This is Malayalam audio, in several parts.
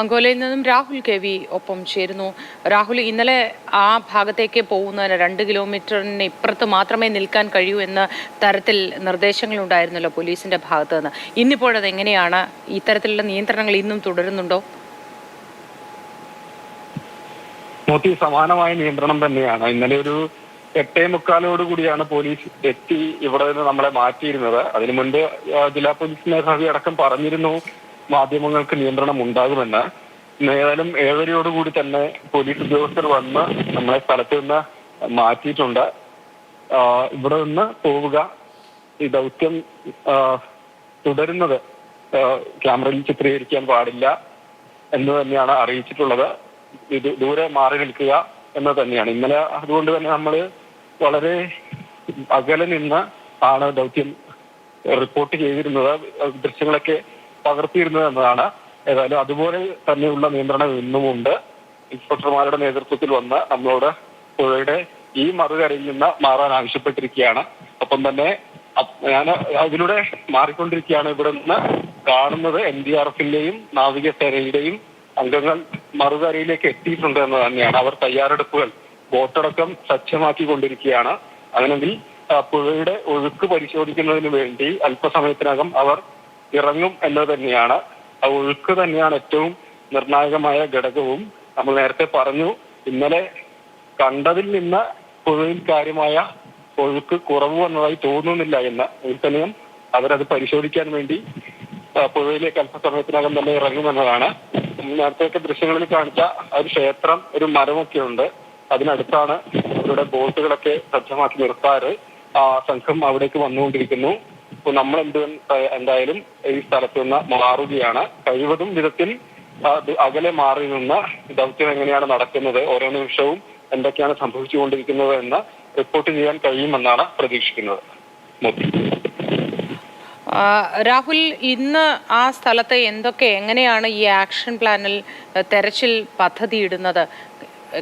അങ്കോലയിൽ നിന്നും രാഹുൽ KV ഒപ്പം ചേരുന്നു. രാഹുൽ, ഇന്നലെ ആ ഭാഗത്തേക്ക് പോകുന്നതിന് 2 കിലോമീറ്ററിന് ഇപ്പുറത്ത് മാത്രമേ നിൽക്കാൻ കഴിയൂ എന്ന തരത്തിൽ നിർദ്ദേശങ്ങളുണ്ടായിരുന്നല്ലോ പോലീസിന്റെ ഭാഗത്ത് നിന്ന്. ഇന്നിപ്പോഴത് എങ്ങനെയാണ്? ഇത്തരത്തിലുള്ള നിയന്ത്രണങ്ങൾ ഇന്നും തുടരുന്നുണ്ടോ? സമാനമായ നിയന്ത്രണം തന്നെയാണ്. ഇന്നലെ ഒരു 8:45 കൂടിയാണ് പോലീസ് എത്തി ഇവിടെ നിന്ന് നമ്മളെ മാറ്റിയിരുന്നത്. അതിനു മുൻപ് ജില്ലാ പോലീസ് മേധാവി അടക്കം പറഞ്ഞിരുന്നു മാധ്യമങ്ങൾക്ക് നിയന്ത്രണം ഉണ്ടാകുമെന്ന്. ഏതായാലും 7:30 കൂടി തന്നെ പോലീസ് ഉദ്യോഗസ്ഥർ വന്ന് നമ്മളെ സ്ഥലത്ത് നിന്ന് മാറ്റിയിട്ടുണ്ട്. ഇവിടെ നിന്ന് പോവുക, ഈ ദൗത്യം തുടരുന്നത് ക്യാമറയിൽ ചിത്രീകരിക്കാൻ പാടില്ല എന്ന് തന്നെയാണ് അറിയിച്ചിട്ടുള്ളത്. ഇത് ദൂരെ മാറി നിൽക്കുക എന്ന് തന്നെയാണ്. ഇന്നലെ അതുകൊണ്ട് തന്നെ നമ്മൾ വളരെ അകലെ നിന്ന് ആണ് ദൗത്യം റിപ്പോർട്ട് ചെയ്തിരുന്നത്, ദൃശ്യങ്ങളൊക്കെ പകർത്തിയിരുന്നത് എന്നതാണ്. ഏതായാലും അതുപോലെ തന്നെയുള്ള നിയന്ത്രണം ഇന്നുമുണ്ട്. ഇൻസ്പെക്ടർമാരുടെ നേതൃത്വത്തിൽ വന്ന് നമ്മളോട് പുഴയുടെ ഈ മറുകരയിൽ നിന്ന് മാറാൻ ആവശ്യപ്പെട്ടിരിക്കുകയാണ്. ഒപ്പം തന്നെ ഞാൻ അതിലൂടെ മാറിക്കൊണ്ടിരിക്കുകയാണ്. ഇവിടെ നിന്ന് കാണുന്നത് NDRFന്റെയും നാവികസേനയുടെയും അംഗങ്ങൾ മറുകരയിലേക്ക് എത്തിയിട്ടുണ്ട് എന്ന് തന്നെയാണ്. അവർ തയ്യാറെടുപ്പുകൾ ബോട്ടടക്കം സജ്ജമാക്കിക്കൊണ്ടിരിക്കുകയാണ്. അങ്ങനെങ്കിൽ പുഴയുടെ ഒഴുക്ക് പരിശോധിക്കുന്നതിന് വേണ്ടി അല്പസമയത്തിനകം അവർ ഇറങ്ങും എന്ന് തന്നെയാണ്. ആ ഒഴുക്ക് തന്നെയാണ് ഏറ്റവും നിർണായകമായ ഘടകവും. നമ്മൾ നേരത്തെ പറഞ്ഞു, ഇന്നലെ കണ്ടതിൽ നിന്ന് പുഴയിൽ കാര്യമായ ഒഴുക്ക് കുറവ് വന്നതായി തോന്നുന്നില്ല എന്ന്. തന്നെയും അവരത് പരിശോധിക്കാൻ വേണ്ടി പുഴയിലേക്ക് അല്പസമയത്തിനകം തന്നെ ഇറങ്ങുമെന്നതാണ്. നേരത്തെ ദൃശ്യങ്ങളിൽ കാണിച്ച ഒരു ക്ഷേത്രം, ഒരു മരമൊക്കെ ഉണ്ട്, അതിനടുത്താണ് അവരുടെ ബോട്ടുകളൊക്കെ സജ്ജമാക്കി നിർത്താറ്. സംഘം അവിടേക്ക് വന്നുകൊണ്ടിരിക്കുന്നു. അപ്പോൾ നമ്മൾ എന്തായാലും ഈ സ്ഥലത്ത് നിന്ന് മാറുകയാണ്. കഴിവതും വിധത്തിൽ അകലെ മാറി നിന്ന് ദൗത്യം എങ്ങനെയാണ് നടക്കുന്നത്, ഓരോ നിമിഷവും എന്തൊക്കെയാണ് സംഭവിച്ചുകൊണ്ടിരിക്കുന്നത് എന്ന് റിപ്പോർട്ട് ചെയ്യാൻ കഴിയുമെന്നാണ് പ്രതീക്ഷിക്കുന്നത്. രാഹുൽ, ഇന്ന് ആ സ്ഥലത്ത് എങ്ങനെയാണ് ഈ ആക്ഷൻ പ്ലാനിൽ തെരച്ചിൽ പദ്ധതി ഇടുന്നത്?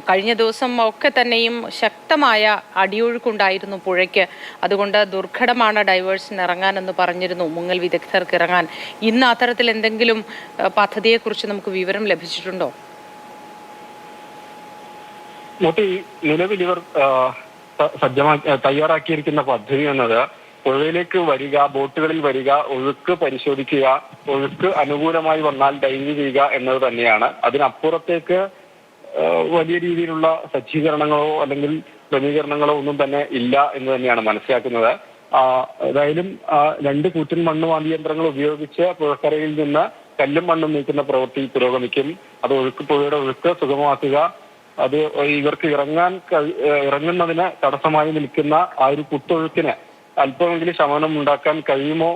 കഴിഞ്ഞ ദിവസം ഒക്കെ തന്നെയും ശക്തമായ അടിയൊഴുക്കുണ്ടായിരുന്നു പുഴയ്ക്ക്. അതുകൊണ്ട് ദുർഘടമാണ് ഡൈവേഴ്സിന് ഇറങ്ങാനെന്ന് പറഞ്ഞിരുന്നു, മുങ്ങൽ വിദഗ്ധർക്ക് ഇറങ്ങാൻ. ഇന്ന് അത്തരത്തിൽ എന്തെങ്കിലും പദ്ധതിയെക്കുറിച്ച് നമുക്ക് വിവരം ലഭിച്ചിട്ടുണ്ടോ? നിലവിൽ ഇവർ തയ്യാറാക്കിയിരിക്കുന്ന പദ്ധതി എന്നത് പുഴയിലേക്ക് വരിക, ബോട്ടുകളിൽ വരിക, ഒഴുക്ക് പരിശോധിക്കുക, ഒഴുക്ക് അനുകൂലമായി വന്നാൽ ഡൈവ് ചെയ്യുക എന്നത് തന്നെയാണ്. അതിനപ്പുറത്തേക്ക് വലിയ രീതിയിലുള്ള സജ്ജീകരണങ്ങളോ അല്ലെങ്കിൽ ക്രമീകരണങ്ങളോ ഒന്നും തന്നെ ഇല്ല എന്ന് തന്നെയാണ് മനസ്സിലാക്കുന്നത്. ഏതായാലും 2 കൂറ്റൻ മണ്ണുമാന്തി യന്ത്രങ്ങൾ ഉപയോഗിച്ച് പുഴക്കരയിൽ നിന്ന് കല്ലും മണ്ണും നീക്കുന്ന പ്രവൃത്തി പുരോഗമിക്കും. അത് പുഴയുടെ ഒഴുക്ക് സുഗമമാക്കുക, അത് ഇവർക്ക് ഇറങ്ങുന്നതിന് തടസ്സമായി നിൽക്കുന്ന ആ ഒരു കുത്തൊഴുക്കിന് അല്പമെങ്കിലും ശമനം ഉണ്ടാക്കാൻ കഴിയുമോ,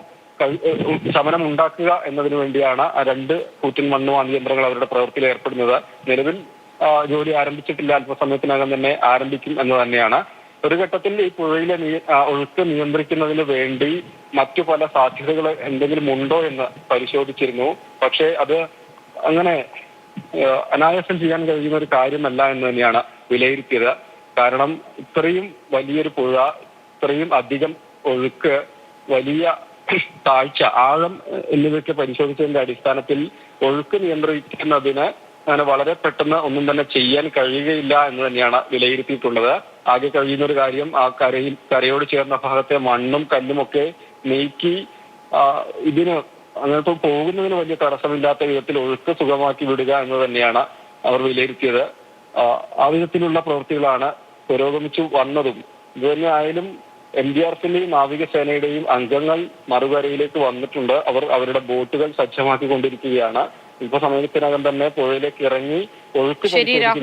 ശമനം ഉണ്ടാക്കുക എന്നതിന് വേണ്ടിയാണ് ആ 2 കൂറ്റൻ മണ്ണുമാന്തി യന്ത്രങ്ങൾ അവരുടെ പ്രവൃത്തിയിൽ ഏർപ്പെടുന്നത്. നിലവിൽ ജോലി ആരംഭിച്ചിട്ടില്ല, അല്പസമയത്തിനകം തന്നെ ആരംഭിക്കും എന്ന് തന്നെയാണ്. ഒരു ഘട്ടത്തിൽ ഈ പുഴയിലെ ഒഴുക്ക് നിയന്ത്രിക്കുന്നതിന് വേണ്ടി മറ്റു പല സാധ്യതകൾ എന്തെങ്കിലും ഉണ്ടോ എന്ന് പരിശോധിച്ചിരുന്നു. പക്ഷേ അത് അങ്ങനെ അനായാസം ചെയ്യാൻ കഴിയുന്ന ഒരു കാര്യമല്ല എന്ന് തന്നെയാണ് വിലയിരുത്തിയത്. കാരണം ഇത്രയും വലിയൊരു പുഴ, ഇത്രയും അധികം ഒഴുക്ക്, വലിയ താഴ്ച, ആഴം എന്നിവയൊക്കെ പരിശോധിച്ചതിന്റെ അടിസ്ഥാനത്തിൽ ഒഴുക്ക് നിയന്ത്രിക്കുന്നതിന് അങ്ങനെ വളരെ പെട്ടെന്ന് ഒന്നും തന്നെ ചെയ്യാൻ കഴിയുകയില്ല എന്ന് തന്നെയാണ് വിലയിരുത്തിയിട്ടുള്ളത്. ആകെ കഴിയുന്ന ഒരു കാര്യം ആ കരയോട് ചേർന്ന ഭാഗത്തെ മണ്ണും കല്ലും ഒക്കെ നീക്കി ഇതിന് അങ്ങനത്തെ പോകുന്നതിന് വലിയ തടസ്സമില്ലാത്ത വിധത്തിൽ ഒഴുക്ക് സുഗമാക്കി വിടുക എന്ന് തന്നെയാണ് അവർ വിലയിരുത്തിയത്. ആ വിധത്തിലുള്ള പ്രവൃത്തികളാണ് പുരോഗമിച്ചു വന്നതും. ഇത് തന്നെ ആയാലും NDRFന്റെയും നാവികസേനയുടെയും അംഗങ്ങൾ മറുകരയിലേക്ക് വന്നിട്ടുണ്ട്. അവർ അവരുടെ ബോട്ടുകൾ സജ്ജമാക്കിക്കൊണ്ടിരിക്കുകയാണ്. ഇപ്പൊ സമയത്തിനകം തന്നെ പുഴയിലേക്ക് ഇറങ്ങി ഒഴുക്ക് പരിശോധിക്കുന്ന